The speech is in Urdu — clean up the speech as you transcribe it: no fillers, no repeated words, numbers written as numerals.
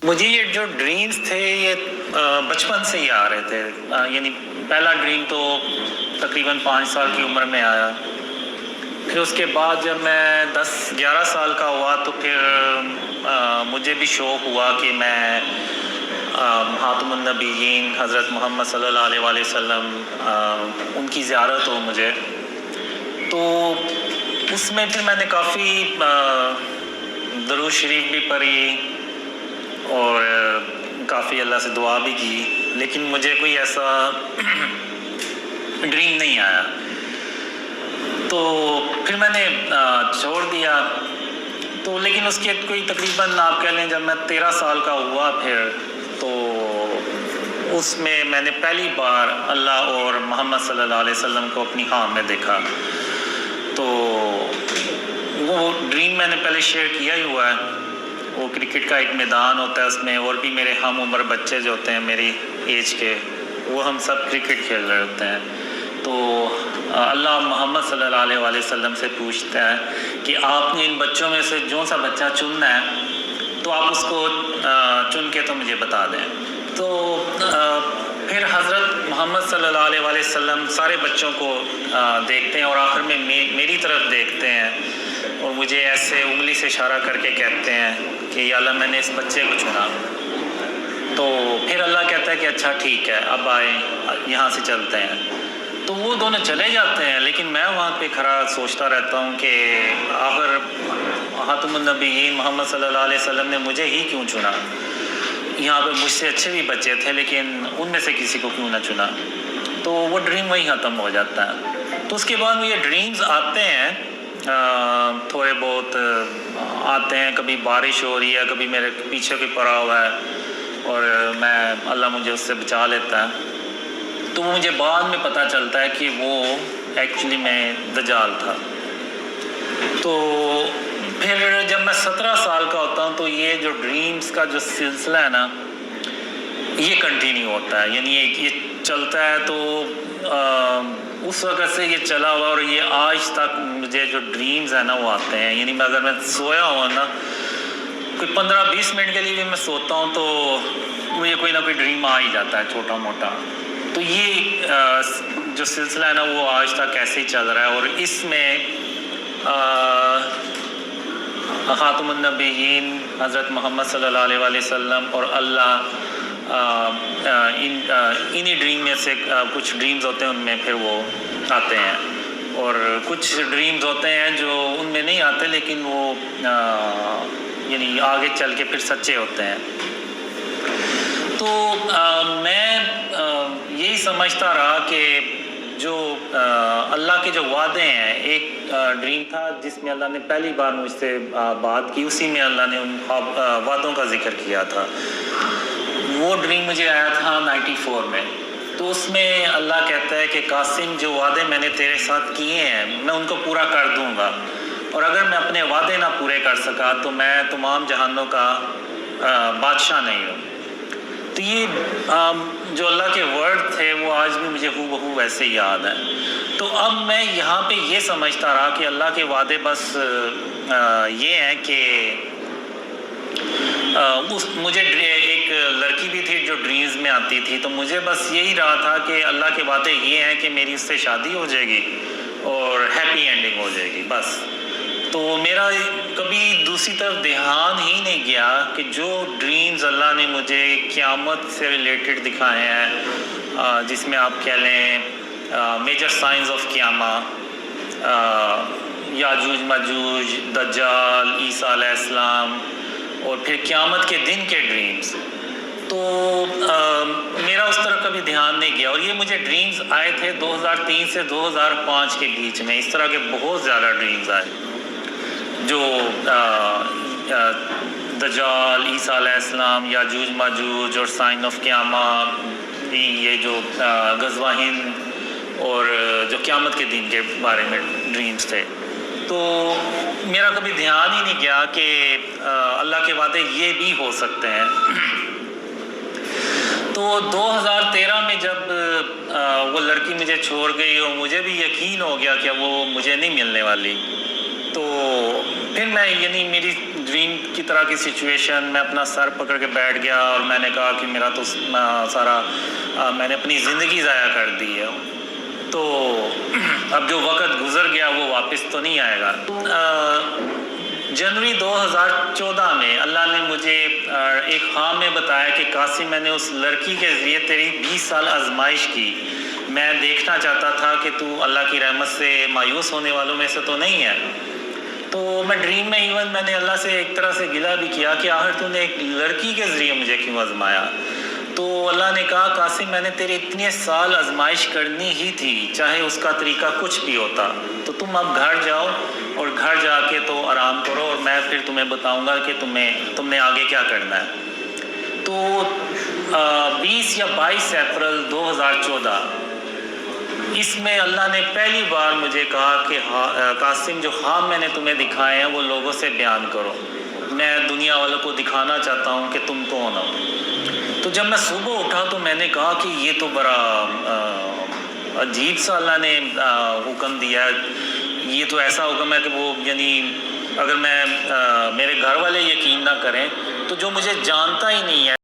مجھے یہ جو ڈریمز تھے یہ بچپن سے ہی آ رہے تھے. یعنی پہلا ڈریم تو تقریباً 5 سال کی عمر میں آیا. پھر اس کے بعد جب میں 10-11 سال کا ہوا تو پھر مجھے بھی شوق ہوا کہ میں خاتم النبیین حضرت محمد صلی اللہ علیہ وآلہ وسلم ان کی زیارت ہو مجھے. تو اس میں پھر میں نے کافی درود شریف بھی پڑھی اور کافی اللہ سے دعا بھی کی، لیکن مجھے کوئی ایسا ڈریم نہیں آیا. تو پھر میں نے چھوڑ دیا. تو لیکن اس کے کوئی تقریباً آپ کہہ لیں جب میں 13 سال کا ہوا پھر تو اس میں نے پہلی بار اللہ اور محمد صلی اللہ علیہ وسلم کو اپنی خواب میں دیکھا. تو وہ ڈریم میں نے پہلے شیئر کیا ہی ہوا ہے. وہ کرکٹ کا ایک میدان ہوتا ہے، اس میں اور بھی میرے ہم عمر بچے جو ہوتے ہیں میری ایج کے، وہ ہم سب کرکٹ کھیل رہے ہوتے ہیں. تو اللہ محمد صلی اللہ علیہ وآلہ وسلم سے پوچھتا ہے کہ آپ نے ان بچوں میں سے جو سا بچہ چننا ہے تو آپ اس کو چن کے تو مجھے بتا دیں. تو پھر حضرت محمد صلی اللہ علیہ وآلہ وسلم سارے بچوں کو دیکھتے ہیں اور آخر میں میری طرف دیکھتے ہیں اور مجھے ایسے انگلی سے اشارہ کر کے کہتے ہیں کہ یا اللہ میں نے اس بچے کو چنا. تو پھر اللہ کہتا ہے کہ اچھا ٹھیک ہے اب آئیں یہاں سے چلتے ہیں. تو وہ دونوں چلے جاتے ہیں، لیکن میں وہاں پہ کھڑا سوچتا رہتا ہوں کہ آخر خاتم النبیین محمد صلی اللہ علیہ وسلم نے مجھے ہی کیوں چنا. یہاں پہ مجھ سے اچھے بھی بچے تھے لیکن ان میں سے کسی کو کیوں نہ چنا. تو وہ ڈریم وہی ختم ہو جاتا ہے. تو اس کے بعد یہ ڈریمز آتے ہیں، تھوڑے بہت آتے ہیں. کبھی بارش ہو رہی ہے، کبھی میرے پیچھے کوئی پڑا ہوا ہے اور اللہ مجھے اس سے بچا لیتا ہے. تو مجھے بعد میں پتہ چلتا ہے کہ وہ ایکچولی میں دجال تھا. تو پھر جب میں 17 سال کا ہوتا ہوں تو یہ جو ڈریمز کا جو سلسلہ ہے نا یہ کنٹینیو ہوتا ہے. یعنی یہ چلتا ہے. تو اس وقت سے یہ چلا ہوا اور یہ آج تک مجھے جو ڈریمز ہیں نا وہ آتے ہیں. یعنی اگر میں سویا ہوا نا کوئی 15-20 منٹ کے لیے بھی میں سوتا ہوں تو مجھے کوئی نہ کوئی ڈریم آ ہی جاتا ہے چھوٹا موٹا. تو یہ جو سلسلہ ہے نا وہ آج تک ایسے ہی چل رہا ہے. اور اس میں خاتم النبیین حضرت محمد صلی اللہ علیہ وآلہ وسلم اور اللہ انہی ڈریم میں سے کچھ ڈریمز ہوتے ہیں ان میں پھر وہ آتے ہیں اور کچھ ڈریمز ہوتے ہیں جو ان میں نہیں آتے لیکن وہ یعنی آگے چل کے پھر سچے ہوتے ہیں. تو میں یہی سمجھتا رہا کہ جو اللہ کے جو وعدے ہیں، ایک ڈریم تھا جس میں اللہ نے پہلی بار مجھ سے بات کی، اسی میں اللہ نے ان وعدوں کا ذکر کیا تھا. وہ ڈریم مجھے آیا تھا 94 میں. تو اس میں اللہ کہتا ہے کہ قاسم جو وعدے میں نے تیرے ساتھ کیے ہیں میں ان کو پورا کر دوں گا، اور اگر میں اپنے وعدے نہ پورے کر سکا تو میں تمام جہانوں کا بادشاہ نہیں ہوں. تو یہ جو اللہ کے ورڈ تھے وہ آج بھی مجھے ہو بہو ویسے ہی یاد ہیں. تو اب میں یہاں پہ یہ سمجھتا رہا کہ اللہ کے وعدے بس یہ ہیں کہ مجھے ایک لڑکی بھی تھی جو ڈریمز میں آتی تھی، تو مجھے بس یہی رہا تھا کہ اللہ کے وعدے یہ ہیں کہ میری اس سے شادی ہو جائے گی اور ہیپی اینڈنگ ہو جائے گی بس. تو میرا کبھی دوسری طرف دھیان ہی نہیں گیا کہ جو ڈریمز اللہ نے مجھے قیامت سے ریلیٹڈ دکھائے ہیں، جس میں آپ کہہ لیں میجر سائنز آف قیامہ، یاجوج ماجوج، دجال، عیسیٰ علیہ السلام، اور پھر قیامت کے دن کے ڈریمز. تو میرا اس طرح کبھی دھیان نہیں گیا. اور یہ مجھے ڈریمز آئے تھے 2003 سے 2005 کے بیچ میں. اس طرح کے بہت زیادہ ڈریمز آئے جو دجال، عیسیٰ علیہ السلام، یاجوج ماجوج اور سائن آف قیامہ، یہ جو غزوہ ہند اور جو قیامت کے دن کے بارے میں ڈریمز تھے. تو میرا کبھی دھیان ہی نہیں گیا کہ اللہ کے وعدے یہ بھی ہو سکتے ہیں. تو 2013 میں جب وہ لڑکی مجھے چھوڑ گئی اور مجھے بھی یقین ہو گیا کہ وہ مجھے نہیں ملنے والی، تو پھر میں یعنی میری ڈریم کی طرح کی سچویشن، میں اپنا سر پکڑ کے بیٹھ گیا اور میں نے کہا کہ میرا تو سارا میں نے اپنی زندگی ضائع کر دی ہے، تو اب جو وقت گزر گیا وہ واپس تو نہیں آئے گا۔ جنوری 2014 میں اللہ نے مجھے ایک خواب میں بتایا کہ قاسم، میں نے اس لڑکی کے ذریعے تیری 20 سال آزمائش کی، میں دیکھنا چاہتا تھا کہ تو اللہ کی رحمت سے مایوس ہونے والوں میں سے تو نہیں ہے۔ تو میں ڈریم میں ایون میں نے اللہ سے ایک طرح سے گلہ بھی کیا کہ آخر تو نے ایک لڑکی کے ذریعے مجھے کیوں آزمایا؟ تو اللہ نے کہا قاسم، میں نے تیرے اتنے سال آزمائش کرنی ہی تھی، چاہے اس کا طریقہ کچھ بھی ہوتا، تو تم اب گھر جاؤ اور گھر جا کے تو آرام کرو، اور میں پھر تمہیں بتاؤں گا کہ تم نے آگے کیا کرنا ہے۔ تو 20 یا 22 اپریل 2014 اس میں اللہ نے پہلی بار مجھے کہا کہ قاسم، جو خواب میں نے تمہیں دکھائے ہیں وہ لوگوں سے بیان کرو، میں دنیا والوں کو دکھانا چاہتا ہوں کہ تم کون ہو۔ تو جب میں صبح اٹھا تو میں نے کہا کہ یہ تو بڑا عجیب سا اللہ نے حکم دیا ہے، یہ تو ایسا حکم ہے کہ وہ یعنی اگر میں میرے گھر والے یقین نہ کریں تو جو مجھے جانتا ہی نہیں ہے